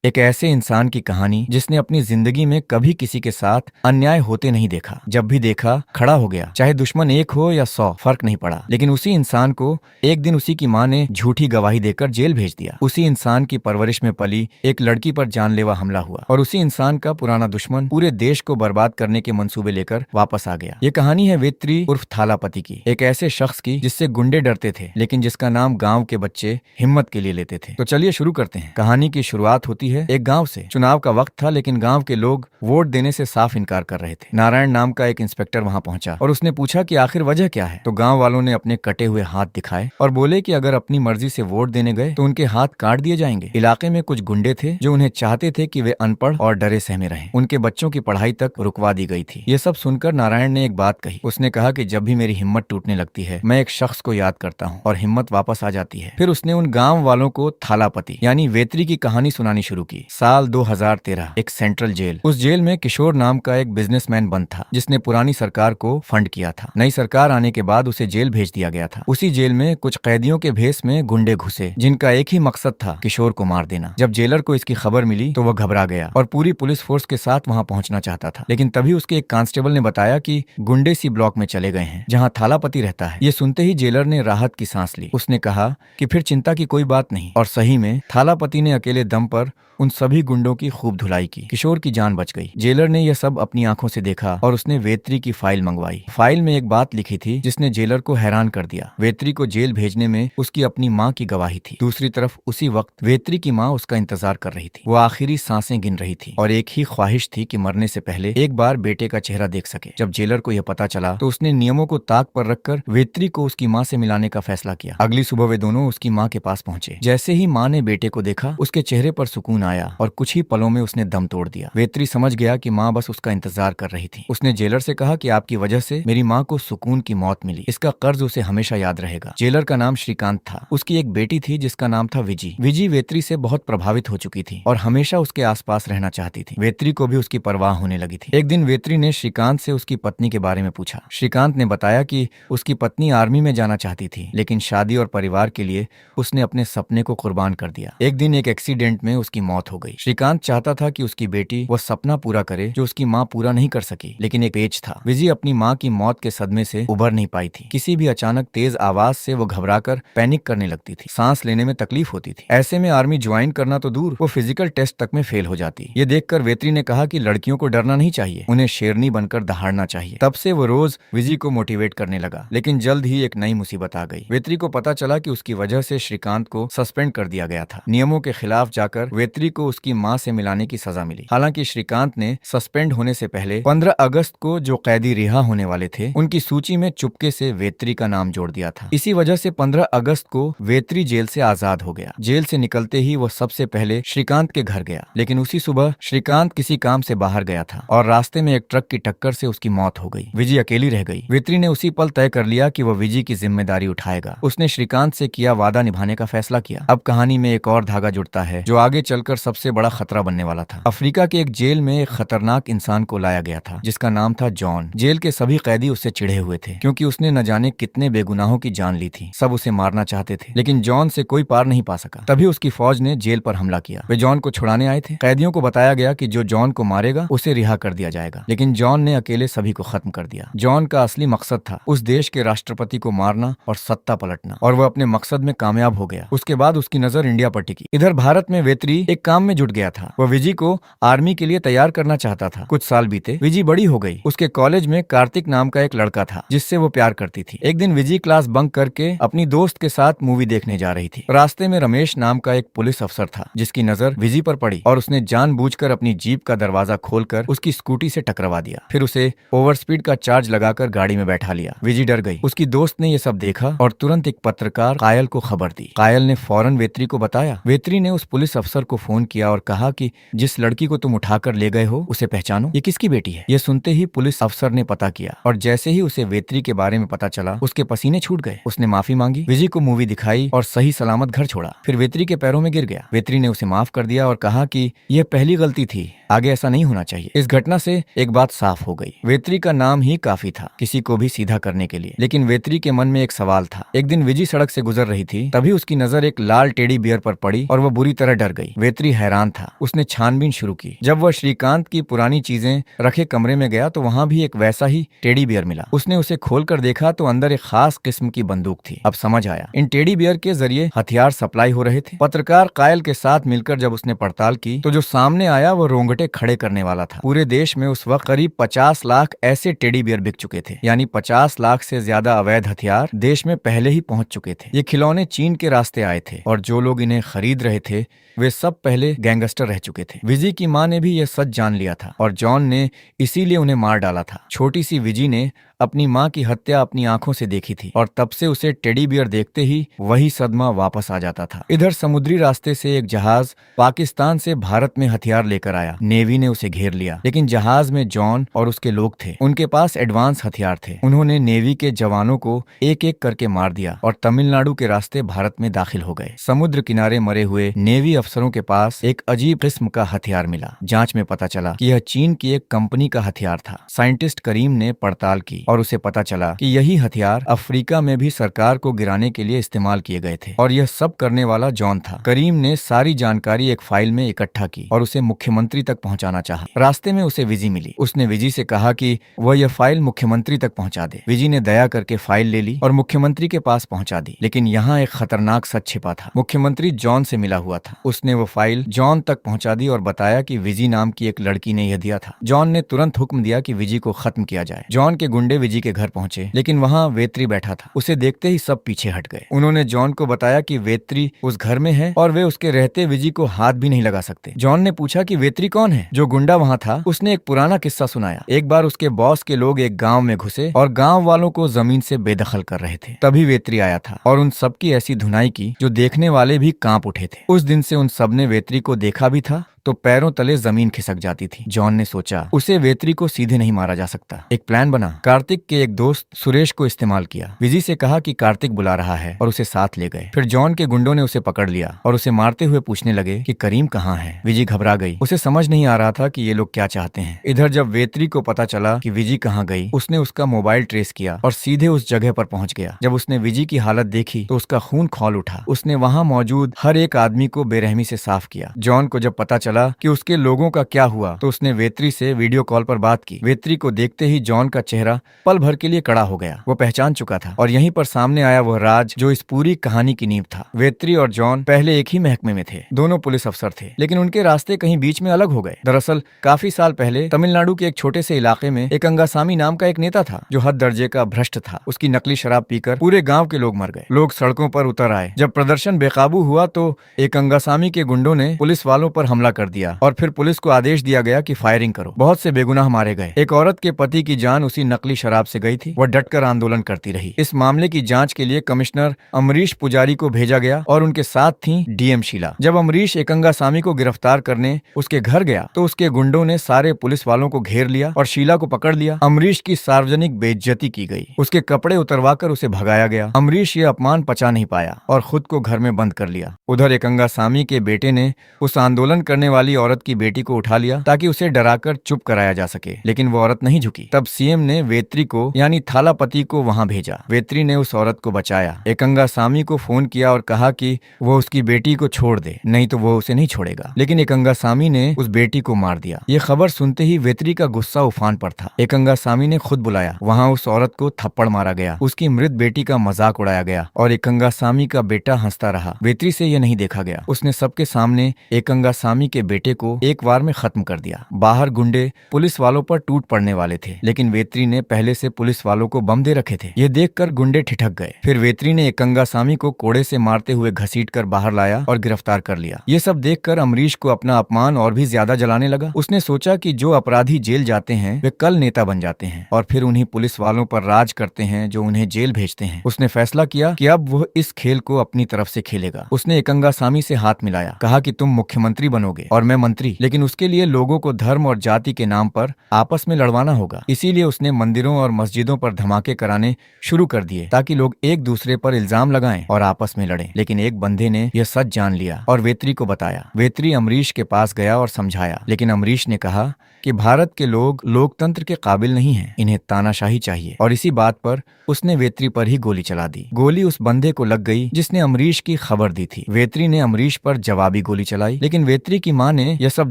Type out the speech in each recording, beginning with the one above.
एक ऐसे इंसान की कहानी जिसने अपनी जिंदगी में कभी किसी के साथ अन्याय होते नहीं देखा। जब भी देखा खड़ा हो गया, चाहे दुश्मन एक हो या 100, फर्क नहीं पड़ा। लेकिन उसी इंसान को एक दिन उसी की माँ ने झूठी गवाही देकर जेल भेज दिया। उसी इंसान की परवरिश में पली एक लड़की पर जानलेवा हमला हुआ और उसी इंसान का पुराना दुश्मन पूरे देश को बर्बाद करने के मंसूबे लेकर वापस आ गया। ये कहानी है वेत्री उर्फ थालापति की, एक ऐसे शख्स की जिससे गुंडे डरते थे, लेकिन जिसका नाम गाँव के बच्चे हिम्मत के लिए लेते थे। तो चलिए शुरू करते हैं। कहानी की शुरुआत होती है एक गांव से। चुनाव का वक्त था, लेकिन गांव के लोग वोट देने से साफ इनकार कर रहे थे। नारायण नाम का एक इंस्पेक्टर वहां पहुंचा और उसने पूछा कि आखिर वजह क्या है। तो गांव वालों ने अपने कटे हुए हाथ दिखाए और बोले कि अगर अपनी मर्जी से वोट देने गए तो उनके हाथ काट दिए जाएंगे। इलाके में कुछ गुंडे थे जो उन्हें चाहते थे कि वे अनपढ़ और डरे सहमे रहें। उनके बच्चों की पढ़ाई तक रुकवा दी गई थी। ये सब सुनकर नारायण ने एक बात कही। उसने कहा कि जब भी मेरी हिम्मत टूटने लगती है, मैं एक शख्स को याद करता हूँ और हिम्मत वापस आ जाती है। फिर उसने उन गाँव वालों को थालापति यानी वेत्री की कहानी सुनानी शुरू की। साल 2013, एक सेंट्रल जेल। उस जेल में किशोर नाम का एक बिजनेसमैन बंद था, जिसने पुरानी सरकार को फंड किया था। नई सरकार आने के बाद उसे जेल भेज दिया गया था। उसी जेल में कुछ कैदियों के भेष में गुंडे घुसे, जिनका एक ही मकसद था, किशोर को मार देना। जब जेलर को इसकी खबर मिली तो वह घबरा गया और पूरी पुलिस फोर्स के साथ वहां पहुंचना चाहता था। लेकिन तभी उसके एक कांस्टेबल ने बताया कि गुंडे सी ब्लॉक में चले गए हैं, जहाँ थालापति रहता है। ये सुनते ही जेलर ने राहत की सांस ली। उसने कहा कि फिर चिंता की कोई बात नहीं। और सही में थालापति ने अकेले दम पर उन सभी गुंडों की खूब धुलाई की। किशोर की जान बच गई। जेलर ने यह सब अपनी आंखों से देखा और उसने वेत्री की फाइल मंगवाई। फाइल में एक बात लिखी थी जिसने जेलर को हैरान कर दिया। वेत्री को जेल भेजने में उसकी अपनी माँ की गवाही थी। दूसरी तरफ उसी वक्त वेत्री की माँ उसका इंतजार कर रही थी। वो आखिरी सांसें गिन रही थी और एक ही ख्वाहिश थी कि मरने से पहले एक बार बेटे का चेहरा देख सके। जब जेलर को यह पता चला तो उसने नियमों को ताक पर रखकर वेत्री को उसकी माँ से मिलाने का फैसला किया। अगली सुबह वे दोनों उसकी माँ के पास पहुंचे। जैसे ही माँ ने बेटे को देखा, उसके चेहरे पर सुकून आया और कुछ ही पलों में उसने दम तोड़ दिया। वेत्री समझ गया कि माँ बस उसका इंतजार कर रही थी। उसने जेलर से कहा कि आपकी वजह से मेरी माँ को सुकून की मौत मिली, इसका कर्ज उसे हमेशा याद रहेगा। जेलर का नाम श्रीकांत था। उसकी एक बेटी थी जिसका नाम था विजी। विजी वेत्री से बहुत प्रभावित हो चुकी थी और हमेशा उसके आसपास रहना चाहती थी। वेत्री को भी उसकी परवाह होने लगी थी। एक दिन वेत्री ने श्रीकांत से उसकी पत्नी के बारे में पूछा। श्रीकांत ने बताया कि उसकी पत्नी आर्मी में जाना चाहती थी, लेकिन शादी और परिवार के लिए उसने अपने सपने को कुर्बान कर दिया। एक दिन एक एक्सीडेंट में उसकी मौत हो गई। श्रीकांत चाहता था कि उसकी बेटी वह सपना पूरा करे जो उसकी माँ पूरा नहीं कर सकी, लेकिन एक पेच था। विजी अपनी माँ की मौत के सदमे से उबर नहीं पाई थी। किसी भी अचानक तेज आवाज से वो घबराकर पैनिक करने लगती थी। सांस लेने में तकलीफ होती थी। ऐसे में आर्मी ज्वाइन करना तो दूर, वो फिजिकल टेस्ट तक में फेल हो जाती। ये देखकर वेत्री ने कहा कि लड़कियों को डरना नहीं चाहिए, उन्हें शेरनी बनकर दहाड़ना चाहिए। तब से वो रोज विजी को मोटिवेट करने लगा। लेकिन जल्द ही एक नई मुसीबत आ गई। वेत्री को पता चला कि उसकी वजह से श्रीकांत को सस्पेंड कर दिया गया था। नियमों के खिलाफ जाकर वेत्री को उसकी माँ से मिलाने की सजा मिली। हालांकि श्रीकांत ने सस्पेंड होने से पहले 15 अगस्त को जो कैदी रिहा होने वाले थे, उनकी सूची में चुपके से वेत्री का नाम जोड़ दिया था। इसी वजह से 15 अगस्त को वेत्री जेल से आजाद हो गया। जेल से निकलते ही वो सबसे पहले श्रीकांत के घर गया। लेकिन उसी सुबह श्रीकांत किसी काम से बाहर गया था और रास्ते में एक ट्रक की टक्कर से उसकी मौत हो गई। विजी अकेली रह गई। वेत्री ने उसी पल तय कर लिया कि वह विजी की जिम्मेदारी उठाएगा। उसने श्रीकांत से किया वादा निभाने का फैसला किया। अब कहानी में एक और धागा जुड़ता है जो आगे चलकर सबसे बड़ा खतरा बनने वाला था। अफ्रीका के एक जेल में एक खतरनाक इंसान को लाया गया था जिसका नाम था जॉन। जेल के सभी कैदी उससे चिढ़े हुए थे क्योंकि उसने न जाने कितने बेगुनाहों की जान ली थी। सब उसे मारना चाहते थे, लेकिन जॉन से कोई पार नहीं पा सका। तभी उसकी फौज ने जेल पर हमला किया। वे जॉन को छुड़ाने आए थे। कैदियों को बताया गया कि जो जॉन को मारेगा उसे रिहा कर दिया जाएगा, लेकिन जॉन ने अकेले सभी को खत्म कर दिया। जॉन का असली मकसद था उस देश के राष्ट्रपति को मारना और सत्ता पलटना, और वह अपने मकसद में कामयाब हो गया। उसके बाद उसकी नजर इंडिया पर टिकी। इधर भारत में वेत्री एक काम में जुट गया था। वह विजी को आर्मी के लिए तैयार करना चाहता था। कुछ साल बीते, विजी बड़ी हो गई। उसके कॉलेज में कार्तिक नाम का एक लड़का था जिससे वो प्यार करती थी। एक दिन विजी क्लास बंक करके अपनी दोस्त के साथ मूवी देखने जा रही थी। रास्ते में रमेश नाम का एक पुलिस अफसर था जिसकी नजर विजी पर पड़ी और उसने जानबूझकर अपनी जीप का दरवाजा खोलकर उसकी स्कूटी से टकरवा दिया। फिर उसे ओवर स्पीड का चार्ज लगाकर गाड़ी में बैठा लिया। विजी डर गई। उसकी दोस्त ने ये सब देखा और तुरंत एक पत्रकार कायल को खबर दी। कायल ने फौरन वेत्री को बताया। वेत्री ने उस पुलिस अफसर को फोन किया और कहा कि जिस लड़की को तुम उठाकर ले गए हो उसे पहचानो, ये किसकी बेटी है। ये सुनते ही पुलिस अफसर ने पता किया और जैसे ही उसे वेत्री के बारे में पता चला उसके पसीने छूट गए। उसने माफी मांगी, विजी को मूवी दिखाई और सही सलामत घर छोड़ा। फिर वेत्री के पैरों में गिर गया। वेत्री ने उसे माफ कर दिया और कहा कि यह पहली गलती थी, आगे ऐसा नहीं होना चाहिए। इस घटना से एक बात साफ हो गई, वेत्री का नाम ही काफी था किसी को भी सीधा करने के लिए। लेकिन वेत्री के मन में एक सवाल था। एक दिन विजी सड़क से गुजर रही थी, तभी उसकी नजर एक लाल टेडी बियर पर पड़ी और वह बुरी तरह डर गई। वेत्री वेत्री हैरान था। उसने छानबीन शुरू की। जब वह श्रीकांत की पुरानी चीजें रखे कमरे में गया तो वहां भी एक वैसा ही टेडी बियर मिला। उसने उसे खोलकर देखा तो अंदर एक खास किस्म की बंदूक थी। अब समझ आया, इन टेडी बियर के जरिए हथियार सप्लाई हो रहे थे। पत्रकार कायल के साथ मिलकर जब उसने पड़ताल की तो जो सामने आया वो रोंगटे खड़े करने वाला था। पूरे देश में उस वक्त करीब 50 लाख ऐसे टेडी बियर बिक चुके थे, यानी 50 लाख से ज्यादा अवैध हथियार देश में पहले ही पहुंच चुके थे। ये खिलौने चीन के रास्ते आए थे और जो लोग इन्हें खरीद रहे थे वे सब पहले गैंगस्टर रह चुके थे। विजी की मां ने भी यह सच जान लिया था और जॉन ने इसीलिए उन्हें मार डाला था। छोटी सी विजी ने अपनी मां की हत्या अपनी आंखों से देखी थी और तब से उसे टेडी बियर देखते ही वही सदमा वापस आ जाता था। इधर समुद्री रास्ते से एक जहाज पाकिस्तान से भारत में हथियार लेकर आया। नेवी ने उसे घेर लिया, लेकिन जहाज में जॉन और उसके लोग थे। उनके पास एडवांस हथियार थे। उन्होंने नेवी के जवानों को एक एक करके मार दिया और तमिलनाडु के रास्ते भारत में दाखिल हो गए। समुद्र किनारे मरे हुए नेवी अफसरों के पास एक अजीब किस्म का हथियार मिला। जांच में पता चला कि यह चीन की एक कंपनी का हथियार था। साइंटिस्ट करीम ने पड़ताल की और उसे पता चला कि यही हथियार अफ्रीका में भी सरकार को गिराने के लिए इस्तेमाल किए गए थे और यह सब करने वाला जॉन था। करीम ने सारी जानकारी एक फाइल में इकट्ठा की और उसे मुख्यमंत्री तक पहुंचाना चाहा। रास्ते में उसे विजी मिली। उसने विजी से कहा कि वह यह फाइल मुख्यमंत्री तक पहुंचा दे। विजी ने दया करके फाइल ले ली और मुख्यमंत्री के पास पहुंचा दी। लेकिन यहाँ एक खतरनाक सच छिपा था। मुख्यमंत्री जॉन से मिला हुआ था। उसने वो फाइल जॉन तक पहुंचा दी और बताया कि विजी नाम की एक लड़की ने यह दिया था। जॉन ने तुरंत हुक्म दिया कि विजी को खत्म किया जाए। जॉन के गुंडे विजी के घर पहुंचे, लेकिन वहां वेत्री बैठा था। उसे देखते ही सब पीछे हट गए। उन्होंने जॉन को बताया कि वेत्री उस घर में है और वे उसके रहते विजी को हाथ भी नहीं लगा सकते। जॉन ने पूछा कि वेत्री कौन है। जो गुंडा वहां था उसने एक पुराना किस्सा सुनाया। एक बार उसके बॉस के लोग एक गांव में घुसे और गांव वालों को जमीन से बेदखल कर रहे थे। तभी वेत्री आया था और उन सबकी ऐसी धुनाई की जो देखने वाले भी कांप उठे थे। उस दिन से उन सबने वेत्री को देखा भी था तो पैरों तले जमीन खिसक जाती थी। जॉन ने सोचा उसे वेत्री को सीधे नहीं मारा जा सकता। एक प्लान बना। कार्तिक के एक दोस्त सुरेश को इस्तेमाल किया। विजी से कहा कि कार्तिक बुला रहा है और उसे साथ ले गए। फिर जॉन के गुंडों ने उसे पकड़ लिया और उसे मारते हुए पूछने लगे कि करीम कहाँ है। विजी घबरा गई। उसे समझ नहीं आ रहा था कि ये लोग क्या चाहते हैं। इधर जब वेत्री को पता चला कि विजी कहाँ गई, उसने उसका मोबाइल ट्रेस किया और सीधे उस जगह पर पहुंच गया। जब उसने विजी की हालत देखी तो उसका खून खौल उठा। उसने वहां मौजूद हर एक आदमी को बेरहमी से साफ किया। जॉन को जब पता चला कि उसके लोगों का क्या हुआ तो उसने वेत्री से वीडियो कॉल पर बात की। वेत्री को देखते ही जॉन का चेहरा पल भर के लिए कड़ा हो गया। वो पहचान चुका था और यहीं पर सामने आया वह राज जो इस पूरी कहानी की नींव था। वेत्री और जॉन पहले एक ही महकमे में थे। दोनों पुलिस अफसर थे, लेकिन उनके रास्ते कहीं बीच में अलग हो गए। दरअसल काफी साल पहले तमिलनाडु के एक छोटे से इलाके में एक अंगासामी नाम का एक नेता था जो हद दर्जे का भ्रष्ट था। उसकी नकली शराब पीकर पूरे गाँव के लोग मर गए। लोग सड़कों पर उतर आए। जब प्रदर्शन बेकाबू हुआ तो एक अंगासामी के गुंडों ने पुलिस वालों पर हमला कर दिया और फिर पुलिस को आदेश दिया गया कि फायरिंग करो। बहुत से बेगुनाह मारे गए। एक औरत के पति की जान उसी नकली शराब से गई थी। वह डटकर आंदोलन करती रही। इस मामले की जांच के लिए कमिश्नर अमरीश पुजारी को भेजा गया और उनके साथ थी डीएम शीला। जब अमरीश एकंगासामी को गिरफ्तार करने उसके घर गया तो उसके गुंडों ने सारे पुलिस वालों को घेर लिया और शीला को पकड़ लिया। अमरीश की सार्वजनिक बेइज्जती की गई। उसके कपड़े उतरवाकर उसे भगाया गया। अमरीश ये अपमान पचा नहीं पाया और खुद को घर में बंद कर लिया। उधर एकंगासामी के बेटे ने उस आंदोलन करने वाली औरत की बेटी को उठा लिया ताकि उसे डराकर चुप कराया जा सके, लेकिन वो औरत नहीं झुकी। तब सीएम ने वेत्री को यानी थालापति को वहां भेजा। वेत्री ने उस औरत को बचाया। एकंगासामी को फोन किया और कहा कि वो उसकी बेटी को छोड़ दे, नहीं तो वो उसे नहीं छोड़ेगा। लेकिन एकंगासामी ने उस बेटी को मार दिया। ये खबर सुनते ही वेत्री का गुस्सा उफान पर था। एकंगासामी ने खुद बुलाया। वहाँ उस औरत को थप्पड़ मारा गया। उसकी मृत बेटी का मजाक उड़ाया गया और एकंगासामी का बेटा हंसता रहा। वेत्री से यह नहीं देखा गया। उसने सबके सामने एकंगासामी के बेटे को एक बार में खत्म कर दिया। बाहर गुंडे पुलिस वालों पर टूट पड़ने वाले थे, लेकिन वेत्री ने पहले से पुलिस वालों को बम दे रखे थे। ये देखकर गुंडे ठिठक गए। फिर वेत्री ने एकंगासामी को कोड़े से मारते हुए घसीटकर बाहर लाया और गिरफ्तार कर लिया। ये सब देखकर अमरीश को अपना अपमान और भी ज्यादा जलाने लगा। उसने सोचा कि जो अपराधी जेल जाते हैं वे कल नेता बन जाते हैं और फिर उन्हीं पुलिस वालों पर राज करते हैं जो उन्हें जेल भेजते हैं। उसने फैसला किया कि अब वह इस खेल को अपनी तरफ से खेलेगा। उसने एकंगासामी से हाथ मिलाया, कहा कि तुम मुख्यमंत्री बनोगे और मैं मंत्री, लेकिन उसके लिए लोगों को धर्म और जाति के नाम पर आपस में लड़वाना होगा। इसीलिए उसने मंदिरों और मस्जिदों पर धमाके कराने शुरू कर दिए ताकि लोग एक दूसरे पर इल्जाम लगाएं और आपस में लड़ें। लेकिन एक बंदे ने यह सच जान लिया और वेत्री को बताया। वेत्री अमरीश के पास गया और समझाया, लेकिन अमरीश ने कहा कि भारत के लोग लोकतंत्र के काबिल नहीं हैं, इन्हें तानाशाही चाहिए। और इसी बात पर उसने वेत्री पर ही गोली चला दी। गोली उस बंदे को लग गई जिसने अमरीश की खबर दी थी। वेत्री ने अमरीश पर जवाबी गोली चलाई, लेकिन वेत्री की मां ने यह सब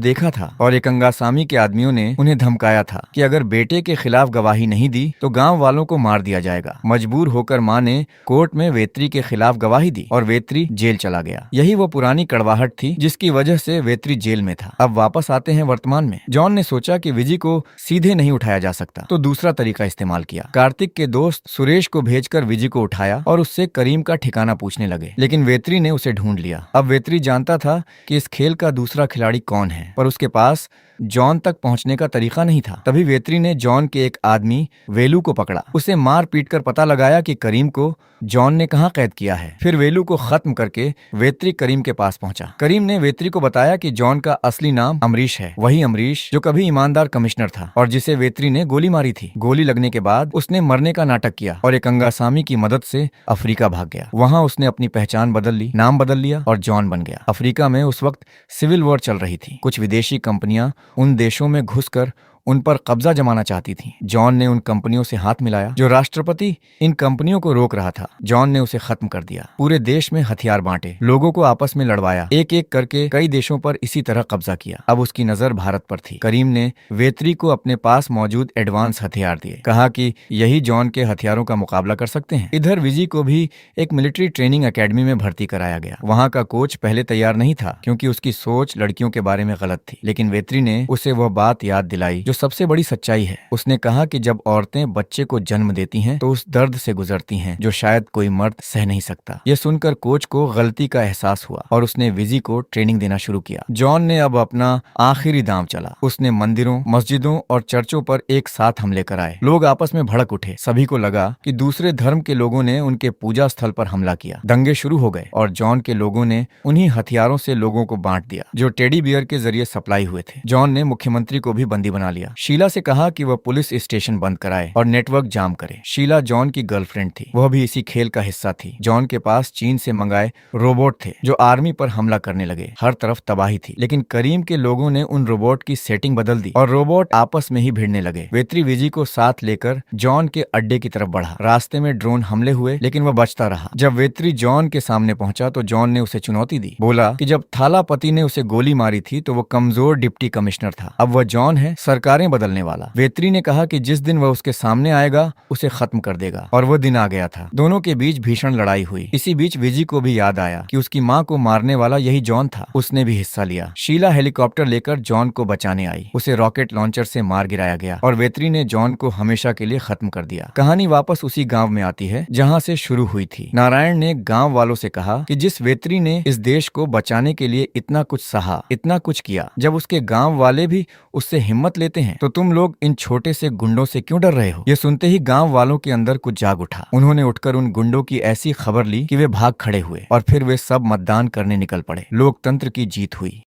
देखा था और एक अंगासामी के आदमियों ने उन्हें धमकाया था कि अगर बेटे के खिलाफ गवाही नहीं दी तो गांव वालों को मार दिया जाएगा। मजबूर होकर मां ने कोर्ट में वेत्री के खिलाफ गवाही दी और वेत्री जेल चला गया। यही वो पुरानी कड़वाहट थी जिसकी वजह से वेत्री जेल में था। अब वापस आते हैं वर्तमान में। जॉन ने सोचा कि विजी को सीधे नहीं उठाया जा सकता, तो दूसरा तरीका इस्तेमाल किया। कार्तिक के दोस्त सुरेश को भेजकर विजी को उठाया और उससे करीम का ठिकाना पूछने लगे, लेकिन वेत्री ने उसे ढूंढ लिया। अब वेत्री जानता था कि इस खेल का दूसरा खिलाड़ी कौन है, पर उसके पास जॉन तक पहुंचने का तरीका नहीं था। तभी वेत्री ने जॉन के एक आदमी वेलू को पकड़ा, उसे मार पीट कर पता लगाया कि करीम को जॉन ने कहां कैद किया है। फिर वेलू को खत्म करके वेत्री करीम के पास पहुंचा। करीम ने वेत्री को बताया कि जॉन का असली नाम अमरीश है, वही अमरीश जो कभी ईमानदार कमिश्नर था और जिसे वेत्री ने गोली मारी थी। गोली लगने के बाद उसने मरने का नाटक किया और एक अंगासामी की मदद से अफ्रीका भाग गया। वहां उसने अपनी पहचान बदल ली, नाम बदल लिया और जॉन बन गया। अफ्रीका में उस वक्त सिविल वॉर चल रही थी। कुछ विदेशी कंपनियां उन देशों में घुसकर उन पर कब्जा जमाना चाहती थी। जॉन ने उन कंपनियों से हाथ मिलाया। जो राष्ट्रपति इन कंपनियों को रोक रहा था, जॉन ने उसे खत्म कर दिया। पूरे देश में हथियार बांटे, लोगों को आपस में लड़वाया, एक एक करके कई देशों पर इसी तरह कब्जा किया। अब उसकी नजर भारत पर थी। करीम ने वेत्री को अपने पास मौजूद एडवांस हथियार दिए, कहा कि यही जॉन के हथियारों का मुकाबला कर सकते हैं। इधर विजी को भी एक मिलिट्री ट्रेनिंग एकेडमी में भर्ती कराया गया। वहाँ का कोच पहले तैयार नहीं था क्योंकि उसकी सोच लड़कियों के बारे में गलत थी, लेकिन वेत्री ने उसे वह बात याद दिलाई जो सबसे बड़ी सच्चाई है। उसने कहा कि जब औरतें बच्चे को जन्म देती हैं तो उस दर्द से गुजरती हैं जो शायद कोई मर्द सह नहीं सकता। यह सुनकर कोच को गलती का एहसास हुआ और उसने विजी को ट्रेनिंग देना शुरू किया। जॉन ने अब अपना आखिरी दांव चला। उसने मंदिरों, मस्जिदों और चर्चों पर एक साथ हमले कराए। लोग आपस में भड़क उठे। सभी को लगा कि दूसरे धर्म के लोगों ने उनके पूजा स्थल पर हमला किया। दंगे शुरू हो गए और जॉन के लोगों ने उन्हीं हथियारों से लोगों को बांट दिया जो टेडी बियर के जरिए सप्लाई हुए थे। जॉन ने मुख्यमंत्री को भी बंदी बना लिया। शीला से कहा कि वह पुलिस स्टेशन बंद कराए और नेटवर्क जाम करे। शीला जॉन की गर्लफ्रेंड थी, वह भी इसी खेल का हिस्सा थी। जॉन के पास चीन से मंगाए रोबोट थे जो आर्मी पर हमला करने लगे। हर तरफ तबाही थी, लेकिन करीम के लोगों ने उन रोबोट की सेटिंग बदल दी और रोबोट आपस में ही भिड़ने लगे। वेत्री विजी को साथ लेकर जॉन के अड्डे की तरफ बढ़ा। रास्ते में ड्रोन हमले हुए, लेकिन वह बचता रहा। जब वेत्री जॉन के सामने पहुंचा तो जॉन ने उसे चुनौती दी। बोला कि जब थालापति ने उसे गोली मारी थी तो वो कमजोर डिप्टी कमिश्नर था, अब वह जॉन है, सरकारें बदलने वाला। वेत्री ने कहा कि जिस दिन वह उसके सामने आएगा उसे खत्म कर देगा, और वह दिन आ गया था। दोनों के बीच भीषण लड़ाई हुई। इसी बीच विजी को भी याद आया कि उसकी माँ को मारने वाला यही जॉन था। उसने भी हिस्सा लिया। शीला हेलीकॉप्टर लेकर जॉन को बचाने आई। उसे रॉकेट लॉन्चर से मार गिराया गया और वेत्री ने जॉन को हमेशा के लिए खत्म कर दिया। कहानी वापस उसी गांव में आती है जहां से शुरू हुई थी। नारायण ने गांव वालों से कहा कि जिस वेत्री ने इस देश को बचाने के लिए इतना कुछ सहा, इतना कुछ किया, जब उसके गांव वाले भी उससे हिम्मत लेते हैं तो तुम लोग इन छोटे से गुंडों से क्यों डर रहे हो? ये सुनते ही गांव वालों के अंदर कुछ जाग उठा। उन्होंने उठकर उन गुंडों की ऐसी खबर ली कि वे भाग खड़े हुए और फिर वे सब मतदान करने निकल पड़े। लोकतंत्र की जीत हुई।